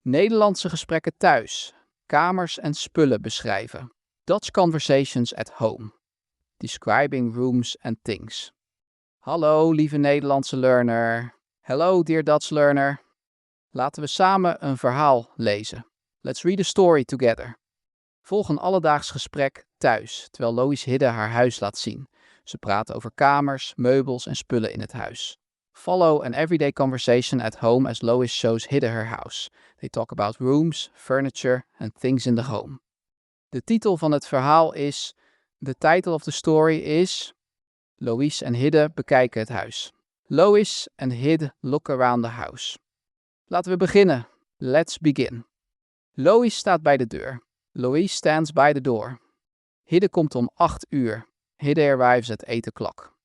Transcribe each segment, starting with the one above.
Nederlandse gesprekken thuis, kamers en spullen beschrijven. Dutch conversations at home. Describing rooms and things. Hallo lieve Nederlandse learner. Hello dear Dutch learner. Laten we samen een verhaal lezen. Let's read a story together. Volg een alledaags gesprek thuis, terwijl Lois Hidde haar huis laat zien. Ze praten over kamers, meubels en spullen in het huis. Follow an everyday conversation at home as Lois shows Hidde her house. They talk about rooms, furniture and things in the home. De titel van het verhaal is... The title of the story is... Lois en Hidde bekijken het huis. Lois and Hidde look around the house. Laten we beginnen. Let's begin. Lois staat bij de deur. Lois stands by the door. Hidde komt om 8 uur. Hidde arrives at 8 o'clock.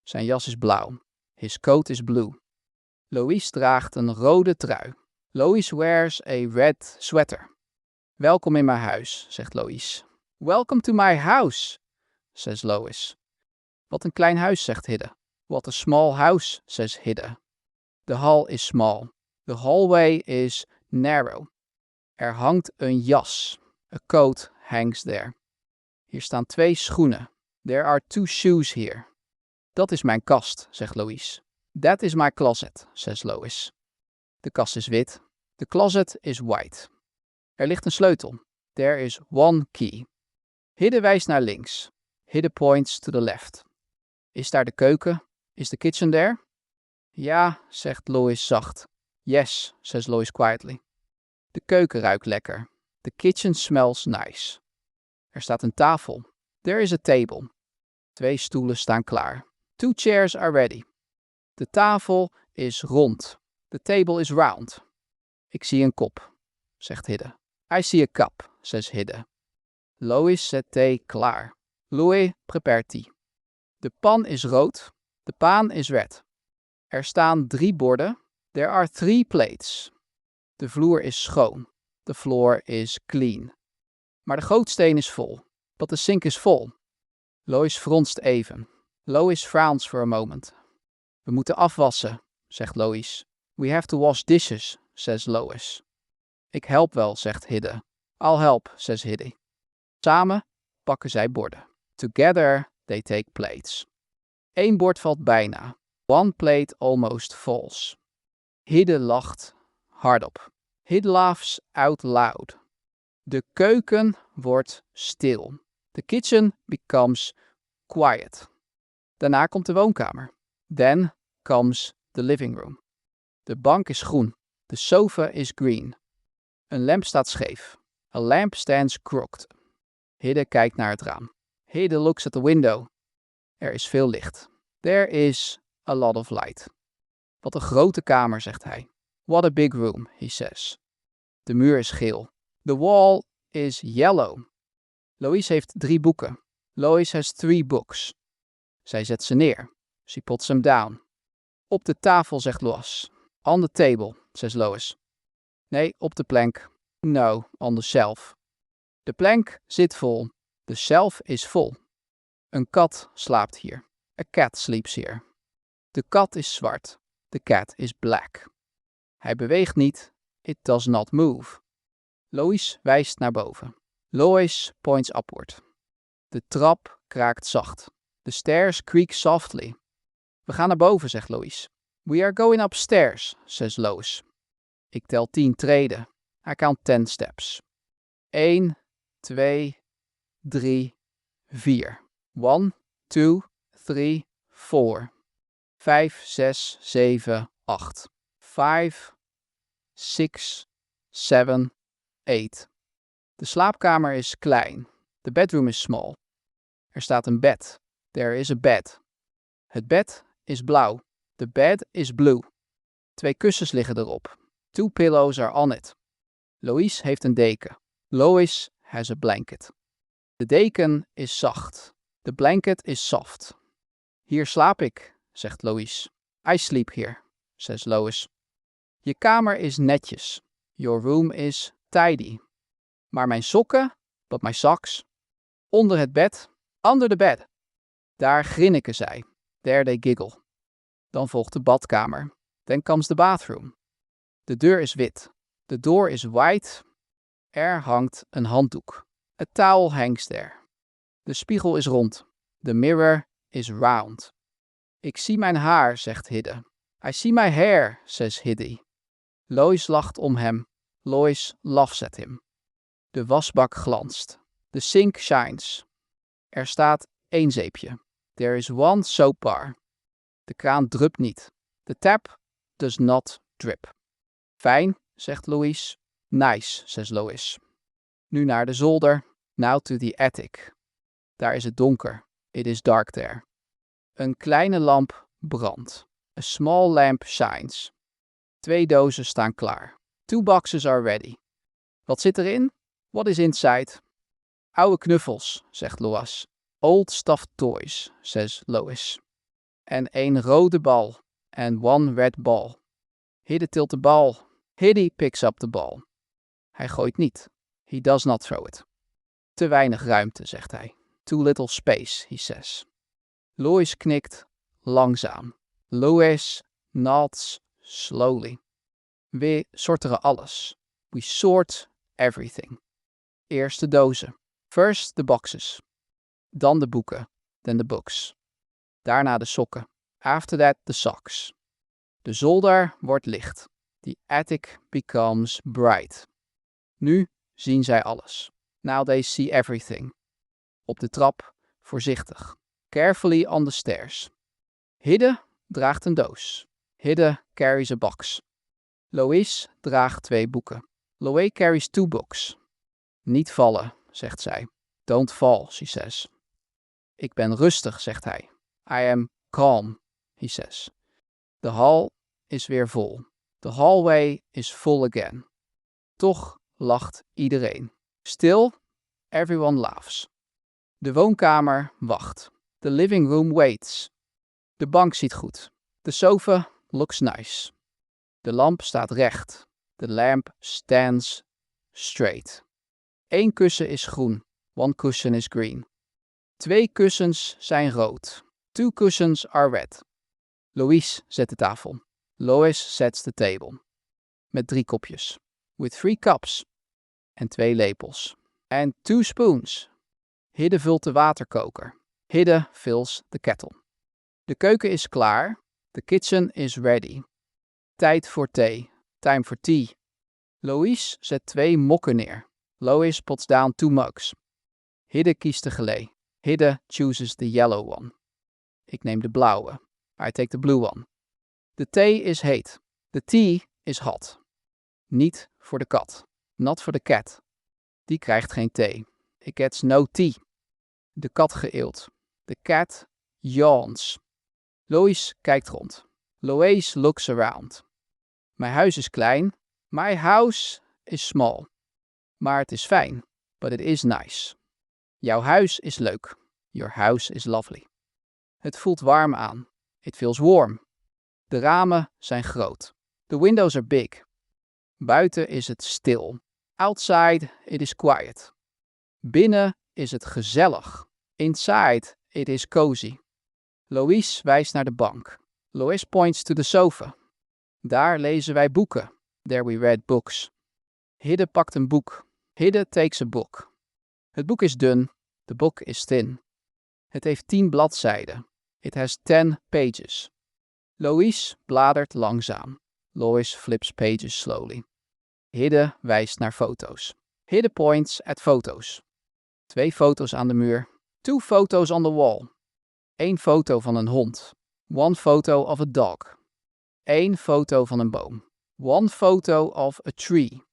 Zijn jas is blauw. His coat is blue. Lois draagt een rode trui. Lois wears a red sweater. Welkom in mijn huis, zegt Lois. Welcome to my house, says Lois. Wat een klein huis, zegt Hidde. What a small house, says Hidde. The hall is small. The hallway is narrow. Er hangt een jas. A coat hangs there. Hier staan 2 schoenen. There are 2 shoes here. Dat is mijn kast, zegt Lois. That is my closet, says Lois. De kast is wit. The closet is white. Er ligt een sleutel. There is 1 key. Hidde wijst naar links. Hidde points to the left. Is daar de keuken? Is the kitchen there? Ja, zegt Lois zacht. Yes, says Lois quietly. De keuken ruikt lekker. The kitchen smells nice. Er staat een tafel. There is a table. 2 stoelen staan klaar. 2 chairs are ready. De tafel is rond. The table is round. Ik zie een kop, zegt Hidde. I see a cup, says Hidde. Lois zet thee klaar. Louis prepared tea. De pan is rood. De pan is red. Er staan 3 borden. There are 3 plates. De vloer is schoon. The floor is clean. Maar de gootsteen is vol. But the sink is full. Lois fronst even. Lois frowns for a moment. We moeten afwassen, zegt Lois. We have to wash dishes, says Lois. Ik help wel, zegt Hidde. I'll help, says Hidde. Samen pakken zij borden. Together they take plates. 1 bord valt bijna. 1 plate almost falls. Hidde lacht hardop. Hidde laughs out loud. De keuken wordt stil. The kitchen becomes quiet. Daarna komt de woonkamer. Then comes the living room. De bank is groen. The sofa is green. Een lamp staat scheef. A lamp stands crooked. Hidde kijkt naar het raam. Hidde looks at the window. Er is veel licht. There is a lot of light. Wat een grote kamer, zegt hij. What a big room, he says. De muur is geel. The wall is yellow. Lois heeft 3 boeken. Lois has 3 books. Zij zet ze neer. She puts them down. Op de tafel, zegt Lois. On the table, says Lois. Nee, op de plank. No, on the shelf. De plank zit vol. The shelf is vol. Een kat slaapt hier. A cat sleeps here. De kat is zwart. The cat is black. Hij beweegt niet. It does not move. Lois wijst naar boven. Lois points upward. De trap kraakt zacht. The stairs creak softly. We gaan naar boven, zegt Lois. We are going upstairs, says Lois. Ik tel 10 treden. I count 10 steps. 1, 2, 3, 4. 1, 2, 3, 4. 5, 6, 7, 8. 5, 6, 7, 8. De slaapkamer is klein. The bedroom is small. Er staat een bed. There is a bed. Het bed is blauw. The bed is blue. 2 kussens liggen erop. 2 pillows are on it. Lois heeft een deken. Lois has a blanket. De deken is zacht. The blanket is soft. Hier slaap ik, zegt Lois. I sleep here, says Lois. Je kamer is netjes. Your room is tidy. Maar mijn sokken, but my socks, onder het bed, under the bed. Daar grinniken zij. There they giggle. Dan volgt de badkamer. Then comes the bathroom. De deur is wit. The door is white. Er hangt een handdoek. A towel hangs there. De spiegel is rond. The mirror is round. Ik zie mijn haar, zegt Hidde. I see my hair, says Hidde. Lois lacht om hem. Lois laughs at him. De wasbak glanst. The sink shines. Er staat 1 zeepje. There is 1 soap bar. De kraan drupt niet. The tap does not drip. Fijn, zegt Louise. Nice, says Lois. Nu naar de zolder. Now to the attic. Daar is het donker. It is dark there. Een kleine lamp brandt. A small lamp shines. 2 dozen staan klaar. 2 boxes are ready. Wat zit erin? What is inside? Oude knuffels, zegt Lois. Old stuffed toys, says Lois. En 1 rode bal. And 1 red ball. Hidde tilt de bal. Hidde picks up the ball. Hij gooit niet. He does not throw it. Te weinig ruimte, zegt hij. Too little space, he says. Lois knikt langzaam. Lois nods slowly. We sorteren alles. We sort everything. Eerst de dozen. First the boxes. Dan de boeken. Then the books. Daarna de sokken. After that the socks. De zolder wordt licht. The attic becomes bright. Nu zien zij alles. Now they see everything. Op de trap, voorzichtig. Carefully on the stairs. Hidde draagt een doos. Hidde carries a box. Lois draagt 2 boeken. Lois carries 2 books. Niet vallen, zegt zij. Don't fall, she says. Ik ben rustig, zegt hij. I am calm, he says. De hal is weer vol. The hallway is full again. Toch lacht iedereen. Still, everyone laughs. De woonkamer wacht. The living room waits. De bank ziet goed. The sofa looks nice. De lamp staat recht. The lamp stands straight. 1 kussen is groen. 1 cushion is green. 2 kussens zijn rood. 2 cushions are red. Louise zet de tafel. Lois sets the table. Met 3 kopjes. With 3 cups. En 2 lepels. And 2 spoons. Hidde vult de waterkoker. Hidde fills the kettle. De keuken is klaar. The kitchen is ready. Tijd voor thee. Time for tea. Louise zet 2 mokken neer. Lois puts down 2 mugs. Hidde kiest de gelee. Hidde chooses the yellow one. Ik neem de blauwe. I take the blue one. De thee is heet. The tea is hot. Niet voor de kat. Not for the cat. Die krijgt geen thee. It gets no tea. De kat geëelt. The cat yawns. Lois kijkt rond. Lois looks around. Mijn huis is klein. My house is small. Maar het is fijn. But it is nice. Jouw huis is leuk. Your house is lovely. Het voelt warm aan. It feels warm. De ramen zijn groot. The windows are big. Buiten is het stil. Outside it is quiet. Binnen is het gezellig. Inside it is cozy. Lois wijst naar de bank. Lois points to the sofa. Daar lezen wij boeken. There we read books. Hidde pakt een boek. Hidde takes a book. Het boek is dun. The book is thin. Het heeft 10 bladzijden. It has 10 pages. Lois bladert langzaam. Lois flips pages slowly. Hidde wijst naar foto's. Hidde points at photos. 2 foto's aan de muur. 2 photos on the wall. 1 foto van een hond. 1 photo of a dog. 1 foto van een boom. 1 photo of a tree.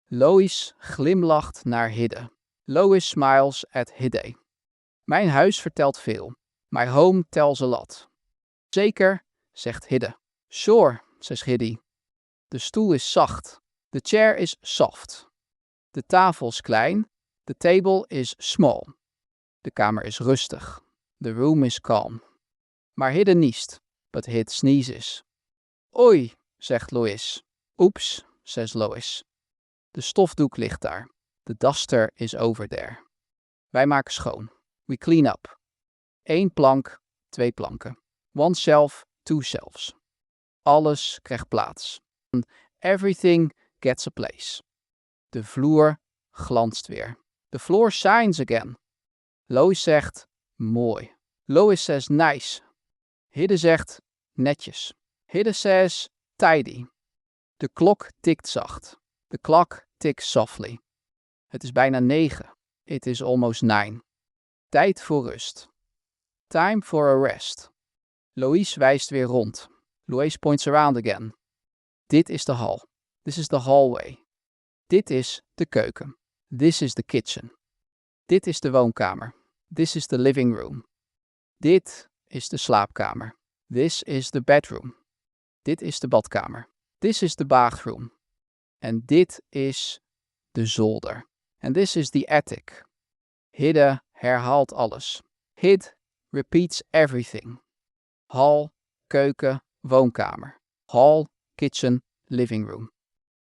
Lois glimlacht naar Hidde. Lois smiles at Hidde. Mijn huis vertelt veel. My home tells a lot. Zeker, zegt Hidde. Sure, says Hidde. De stoel is zacht. The chair is soft. De tafel is klein. The table is small. De kamer is rustig. The room is calm. Maar Hidde niest. But Hidde sneezes. Oei, zegt Lois. Oeps, says Lois. De stofdoek ligt daar. The duster is over there. Wij maken schoon. We clean up. 1 plank, 2 planken. 1 shelf, 2 shelves. Alles krijgt plaats. Everything gets a place. De vloer glanst weer. The floor shines again. Lois zegt mooi. Lois says nice. Hidde zegt netjes. Hidde says tidy. De klok tikt zacht. The clock ticks softly. Het is bijna 9. It is almost 9. Tijd voor rust. Time for a rest. Lois wijst weer rond. Lois points around again. Dit is de hal. This is the hallway. Dit is de keuken. This is the kitchen. Dit is de woonkamer. This is the living room. Dit is de slaapkamer. This is the bedroom. Dit is de badkamer. This is the bathroom. En dit is de zolder. And this is the attic. Hidde herhaalt alles. Hid repeats everything. Hal, keuken, woonkamer. Hall, kitchen, living room.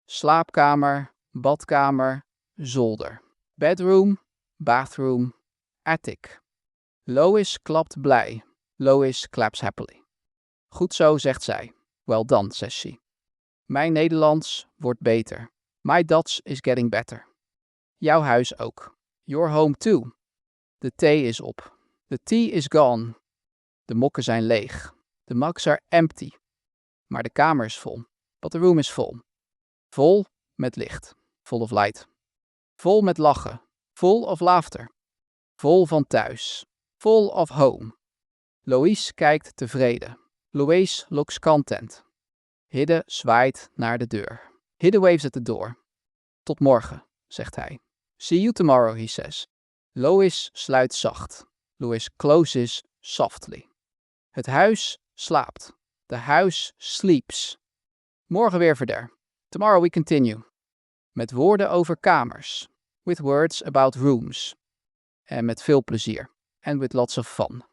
Slaapkamer, badkamer, zolder. Bedroom, bathroom, attic. Lois klapt blij. Lois claps happily. Goed zo, zegt zij. Well done, says she. Mijn Nederlands wordt beter. My Dutch is getting better. Jouw huis ook. Your home too. De thee is op. The tea is gone. De mokken zijn leeg. The mugs are empty. Maar de kamer is vol. But the room is full. Vol met licht. Full of light. Vol met lachen. Full of laughter. Vol van thuis. Full of home. Lois kijkt tevreden. Lois looks content. Hidde zwaait naar de deur. Hidde waves at the door. Tot morgen, zegt hij. See you tomorrow, he says. Lois sluit zacht. Lois closes softly. Het huis slaapt. The house sleeps. Morgen weer verder. Tomorrow we continue. Met woorden over kamers. With words about rooms. En met veel plezier. And with lots of fun.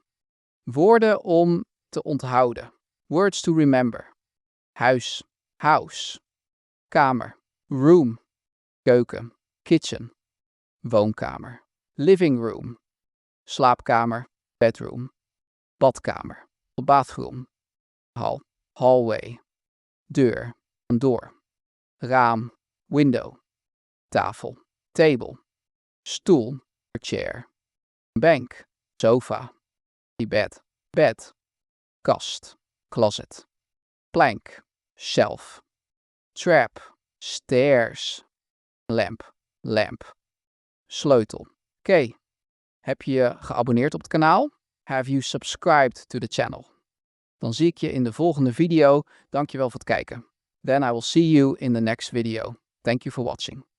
Woorden om te onthouden. Words to remember. Huis, house. Kamer, room. Keuken, kitchen. Woonkamer, living room. Slaapkamer, bedroom. Badkamer, bathroom. Hal, hallway. Deur, door. Raam, window. Tafel, table. Stoel, chair. Bank, sofa. Bed, bed. Kast, closet. Plank, shelf. Trap, stairs. Lamp, lamp. Sleutel. Oké. Heb je je geabonneerd op het kanaal? Have you subscribed to the channel? Dan zie ik je in de volgende video. Dankjewel voor het kijken. Then I will see you in the next video. Thank you for watching.